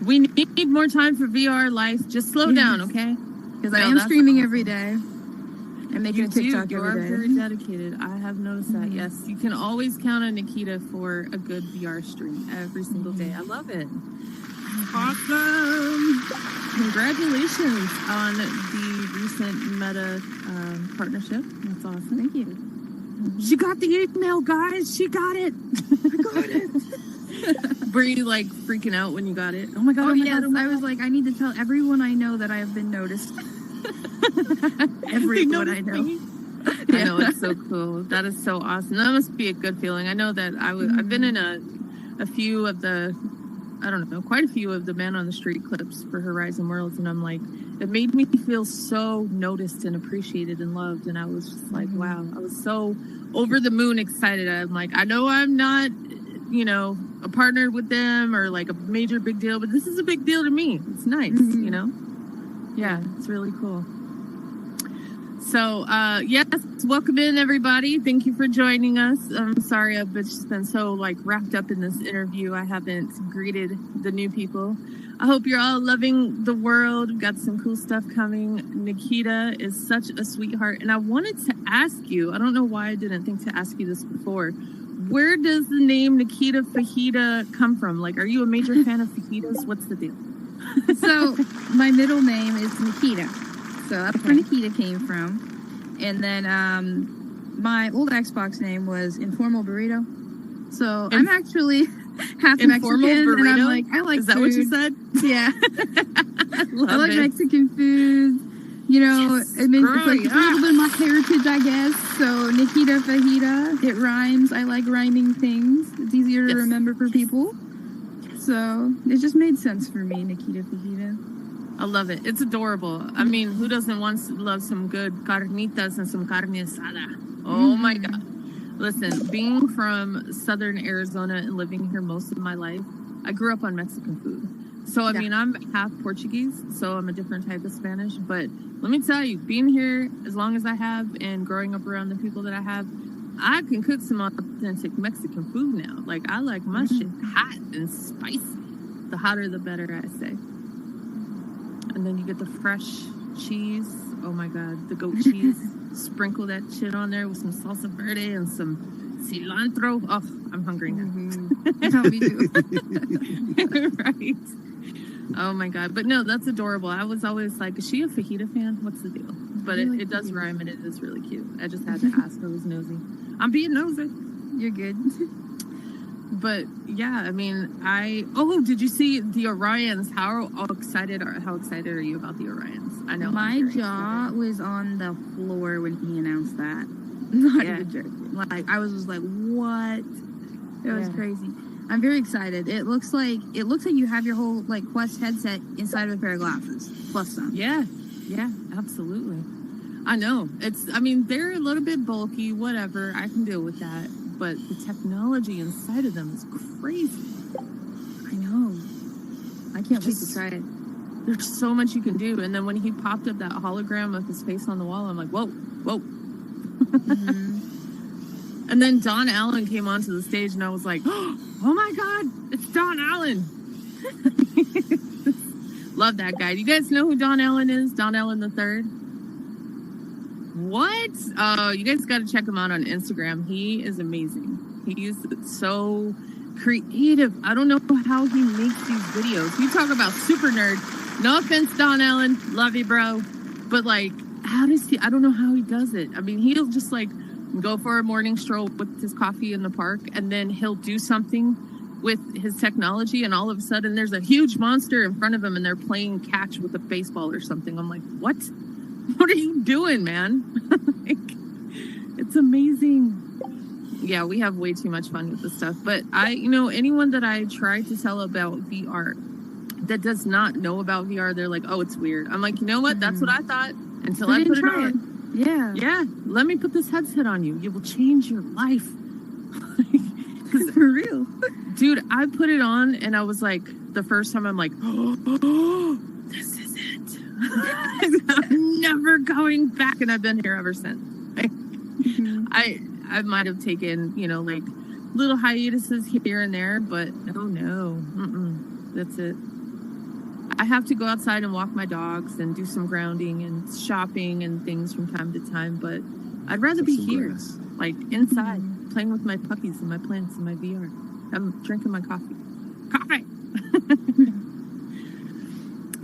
we need more time for VR life. Just slow down, okay? Because I am streaming every day. And making a TikTok You are every day. very dedicated. I have noticed that. Yes, you can always count on Nikita for a good VR stream every single day. I love it. Awesome! Congratulations on the recent Meta partnership. That's awesome. Thank you. She got the email, guys. She got it. I got it. Were you like freaking out when you got it? Oh my god! Oh, Oh my yes. god! I was like, I need to tell everyone I know that I have been noticed. Everyone I know. I know, it's so cool. That is so awesome. That must be a good feeling. I know that I've been in a few of the, I don't know, quite a few of the Man on the Street clips for Horizon Worlds, and I'm like, it made me feel so noticed and appreciated and loved, and I was just like, wow, I was so over the moon excited. I'm like, I know I'm not, a partner with them or like a major big deal, but this is a big deal to me. It's nice, Yeah, it's really cool. So, yes, welcome in, everybody. Thank you for joining us. I'm sorry, I've just been so, wrapped up in this interview. I haven't greeted the new people. I hope you're all loving the world. We've got some cool stuff coming. Nikita is such a sweetheart. And I wanted to ask you, I don't know why I didn't think to ask you this before. Where does the name NikitaFajitaa come from? Are you a major fan of fajitas? What's the deal? So, my middle name is Nikita. So that's where Nikita came from. And then my old Xbox name was Informal Burrito. So I'm actually half Informal Mexican. Burrito? And I'm like, I like Is that food. what you said? Yeah. I like Mexican food. Yes, it means girl, it's like a little bit of my heritage, I guess. So NikitaFajitaa, it rhymes. I like rhyming things. It's easier to remember for people. So it just made sense for me, NikitaFajitaa. I love it. It's adorable. I mean, who doesn't love some good carnitas and some carne asada? Oh my God. Listen, being from Southern Arizona and living here most of my life, I grew up on Mexican food. So, I mean, I'm half Portuguese, so I'm a different type of Spanish. But let me tell you, being here as long as I have and growing up around the people that I have, I can cook some authentic Mexican food now. I like my shit hot and spicy. The hotter, the better, I say. And then you get the fresh cheese. Oh my God, the goat cheese. Sprinkle that shit on there with some salsa verde and some cilantro. Oh, I'm hungry now. Tell me too. Right. Oh my God. But no, that's adorable. I was always like, is she a fajita fan? What's the deal? But it does rhyme and it is really cute. I just had to ask. I was nosy. I'm being nosy. You're good. But yeah, I mean, did you see the Orions? How excited are you about the Orions? I know my jaw was on the floor when he announced that. Not even joking. Like, I was just like, what? It was crazy. I'm very excited. It looks like you have your whole like Quest headset inside of a pair of glasses plus some. Yeah, absolutely. I know. They're a little bit bulky, whatever. I can deal with that. But the technology inside of them is crazy. I know. I can't wait to try it. There's so much you can do. And then when he popped up that hologram of his face on the wall, I'm like, whoa. Mm-hmm. And then Don Allen came onto the stage, and I was like, oh my God, it's Don Allen. Love that guy. Do you guys know who Don Allen is? Don Allen III? What? You guys got to check him out on Instagram. He is amazing. He's so creative. I don't know how he makes these videos. You talk about super nerd. No offense, Don Allen. Love you, bro. But like, I don't know how he does it. I mean, he'll just like go for a morning stroll with his coffee in the park, and then he'll do something with his technology, and all of a sudden there's a huge monster in front of him and they're playing catch with a baseball or something. I'm like, what are you doing, man? Like, it's amazing. Yeah, we have way too much fun with this stuff. But anyone that I try to tell about VR that does not know about VR, they're like, oh, it's weird. I'm like, you know what? That's what I thought until I put it on. Yeah. Let me put this headset on you. It will change your life. For real. Dude, I put it on and I was like, the first time I'm like, oh, this is it. I'm never going back. And I've been here ever since. I might have taken, like little hiatuses here and there, but oh no, that's it. I have to go outside and walk my dogs and do some grounding and shopping and things from time to time, but I'd rather be here, like inside, playing with my puppies and my plants and my VR. I'm drinking my coffee.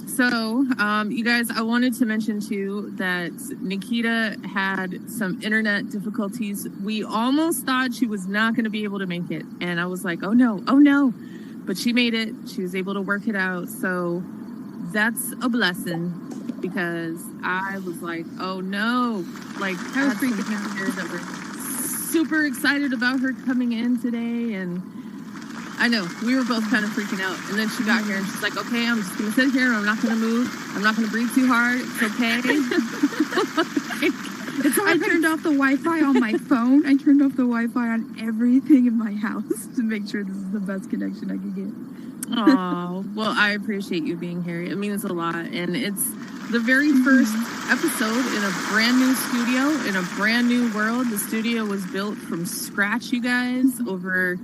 So, you guys, I wanted to mention too that Nikita had some internet difficulties. We almost thought she was not going to be able to make it. And I was like, oh no. But she made it. She was able to work it out. So that's a blessing, because I was like, oh no. Like, I was freaking out here that we're super excited about her coming in today. And I know, we were both kind of freaking out. And then she got here and she's like, okay, I'm just going to sit here. I'm not going to move. I'm not going to breathe too hard. It's okay. I turned off the Wi-Fi on my phone. I turned off the Wi-Fi on everything in my house to make sure this is the best connection I could get. Oh, well, I appreciate you being here. It means a lot. And it's the very first episode in a brand new studio, in a brand new world. The studio was built from scratch, you guys, over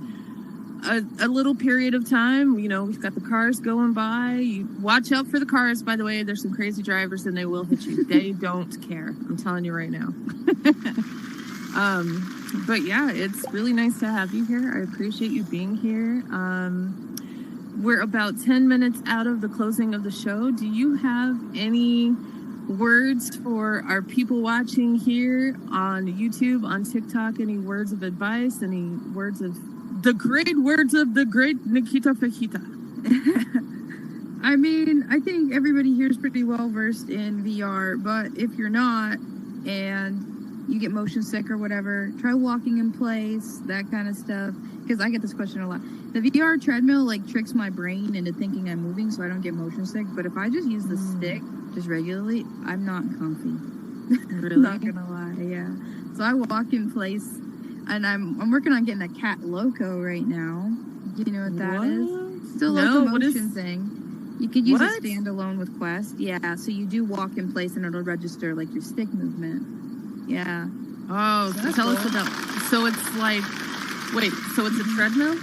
a little period of time. We've got the cars going by. You watch out for the cars, by the way. There's some crazy drivers and they will hit you. They don't care. I'm telling you right now. But yeah, it's really nice to have you here. I appreciate you being here. We're about 10 minutes out of the closing of the show. Do you have any words for our people watching here on YouTube, on TikTok? Any words of advice? Any words of the great words of the great NikitaFajitaa? I mean, I think everybody here is pretty well versed in VR, but if you're not and you get motion sick or whatever, try walking in place, that kind of stuff. Because I get this question a lot. The VR treadmill like tricks my brain into thinking I'm moving so I don't get motion sick. But if I just use the stick just regularly, I'm not comfy. Really? Not gonna lie, yeah. So I walk in place. And I'm working on getting a cat loco right now. Do you know what that is? Still locomotion thing. You could use a standalone with Quest. Yeah, so you do walk in place and it'll register like your stick movement. Yeah. Oh, so tell us about. So it's like, so it's a treadmill?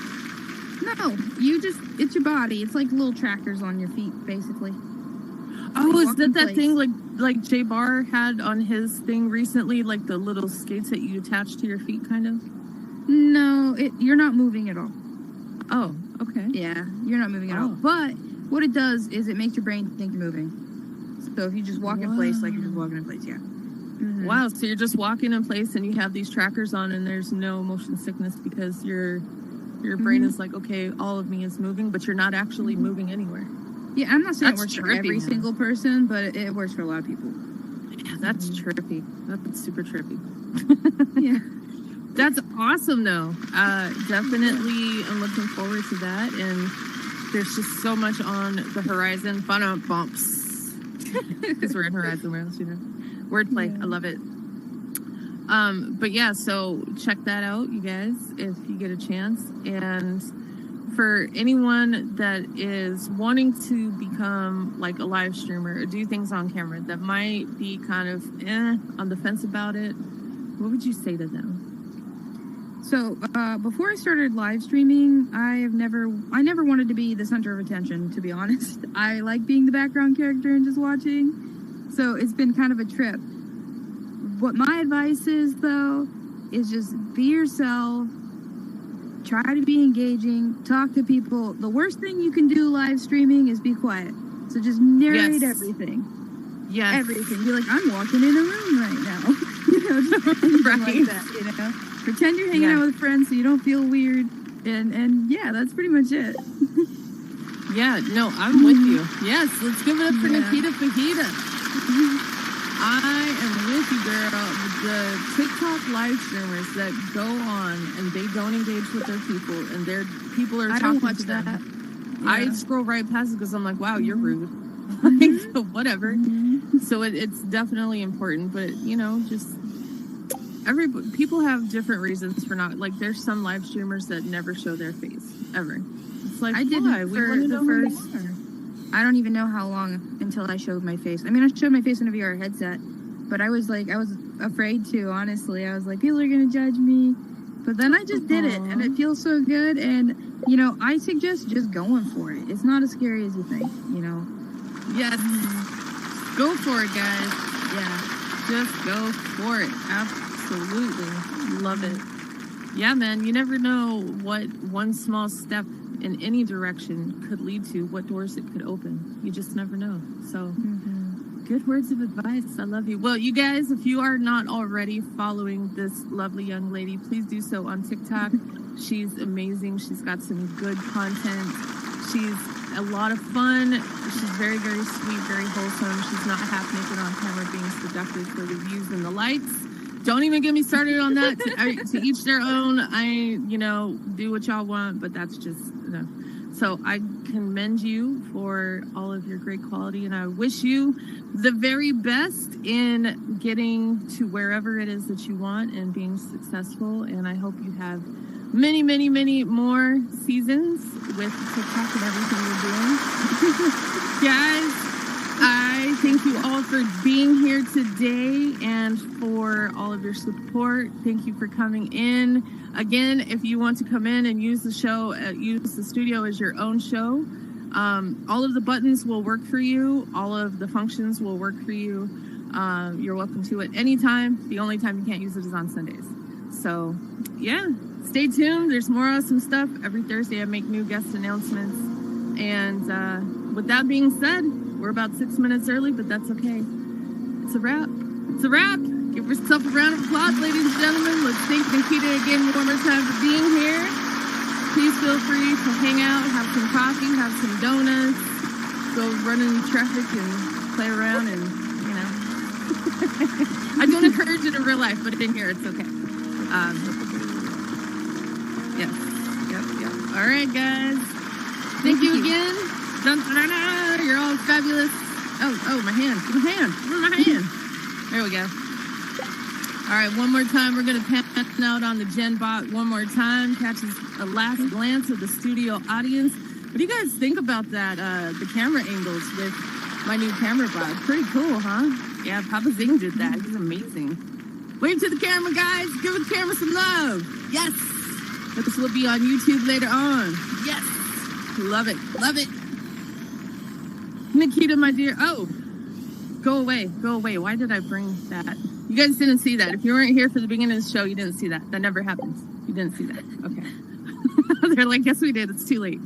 No, it's your body. It's like little trackers on your feet, basically. Oh, is that thing like Jay Barr had on his thing recently, like the little skates that you attach to your feet, kind of? No, you're not moving at all. Oh, okay. Yeah, you're not moving at all. But what it does is it makes your brain think you're moving. So if you just walk in place, like you're just walking in place, yeah. Mm-hmm. Wow, so you're just walking in place and you have these trackers on and there's no motion sickness because your brain is like, okay, all of me is moving, but you're not actually moving anywhere. Yeah, I'm not saying That's it works for every single person, but it works for a lot of people. Yeah, that's trippy. That's super trippy. Yeah. That's awesome, though. Definitely, I'm looking forward to that. And there's just so much on the horizon. Fun bumps. Because we're in Horizon Worlds, you know. Wordplay. Yeah. I love it. But yeah, so check that out, you guys, if you get a chance. And for anyone that is wanting to become like a live streamer or do things on camera that might be kind of on the fence about it, what would you say to them? So before I started live streaming, I never wanted to be the center of attention, to be honest. I like being the background character and just watching. So it's been kind of a trip. What my advice is, though, is just be yourself. Try to be engaging. Talk to people. The worst thing you can do live streaming is be quiet. So just narrate everything. Yes. Everything. Be like, I'm walking in a room right now. Right. Like that, Pretend you're hanging out with friends so you don't feel weird. And yeah, that's pretty much it. Yeah, no, I'm with you. Yes, let's give it up for NikitaFajitaa. I am with you, girl. The TikTok live streamers that go on and they don't engage with their people and their people are talking to them. Yeah. I scroll right past it because I'm like, wow, you're rude. Like, whatever. So it's definitely important, but just people have different reasons for not, like, there's some live streamers that never show their face ever. It's like, I didn't for the first. I don't even know how long until I showed my face. I mean, I showed my face in a VR headset, but I was afraid to, honestly. I was like, people are going to judge me. But then I just did it, and it feels so good. And, I suggest just going for it. It's not as scary as you think, Yes. Go for it, guys. Yeah. Just go for it. Absolutely. Love it. Yeah, man. You never know what one small step in any direction could lead to, what doors it could open. You just never know. So, good words of advice. I love you. Well, you guys, if you are not already following this lovely young lady, please do so on TikTok. She's amazing. She's got some good content. She's a lot of fun. She's very, very sweet, very wholesome. She's not half naked on camera being seductive for the views and the likes. Don't even get me started on that. To each their own. Do what y'all want, but that's just, So I commend you for all of your great quality, and I wish you the very best in getting to wherever it is that you want and being successful. And I hope you have many, many, many more seasons with TikTok and everything you're doing. Guys, I thank you all for being here today and for all of your support. Thank you for coming in. Again, if you want to come in and use the show, use the studio as your own show, all of the buttons will work for you. All of the functions will work for you. You're welcome to it anytime. The only time you can't use it is on Sundays. So, yeah, stay tuned. There's more awesome stuff. Every Thursday I make new guest announcements. And with that being said, we're about 6 minutes early, but that's okay. It's a wrap. It's a wrap. Give yourself a round of applause, ladies and gentlemen. Let's thank Nikita again one more time for being here. Please feel free to hang out, have some coffee, have some donuts, go run in traffic and play around and, I don't encourage it in real life, but in here it's okay. Yep. All right, guys. Thank you again. Dun-dun-dun-dun. You're all fabulous. Oh, my hand. Where's my hand? There we go. All right, one more time. We're going to pan out on the Gen bot one more time. Catches a last glance of the studio audience. What do you guys think about that? The camera angles with my new camera bot. Pretty cool, huh? Yeah, Papa Zing did that. He's amazing. Wave to the camera, guys. Give the camera some love. Yes. This will be on YouTube later on. Yes. Love it. Love it. Nikita, my dear. Oh, go away. Why did I bring that? You guys didn't see that. If you weren't here for the beginning of the show, you didn't see that. That never happens. You didn't see that. Okay. They're like, yes, we did. It's too late.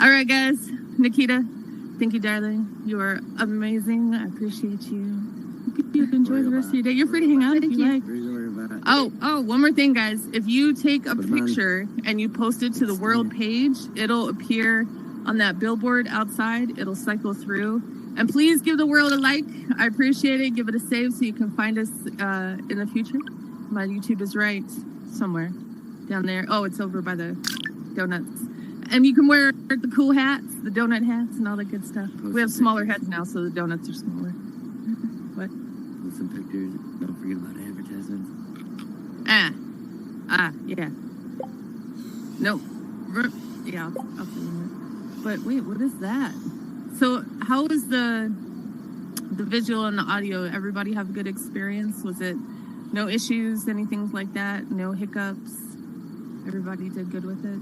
All right, guys. Nikita, thank you, darling. You are amazing. I appreciate you. You enjoy the rest of your day. You're free to hang out if you like. Oh, one more thing, guys. If you take a picture and you post it to the world page, it'll appear on that billboard outside. It'll cycle through. And please give the world a like. I appreciate it. Give it a save so you can find us in the future. My YouTube is right somewhere down there. Oh, it's over by the donuts. And you can wear the cool hats, the donut hats, and all that good stuff. We have smaller heads now, so the donuts are smaller. What? With some pictures. Don't forget about advertisements. Yeah. No. Yeah, I'll see you. But wait, what is that? So how was the visual and the audio? Everybody have a good experience? Was it no issues, anything like that? No hiccups? Everybody did good with it?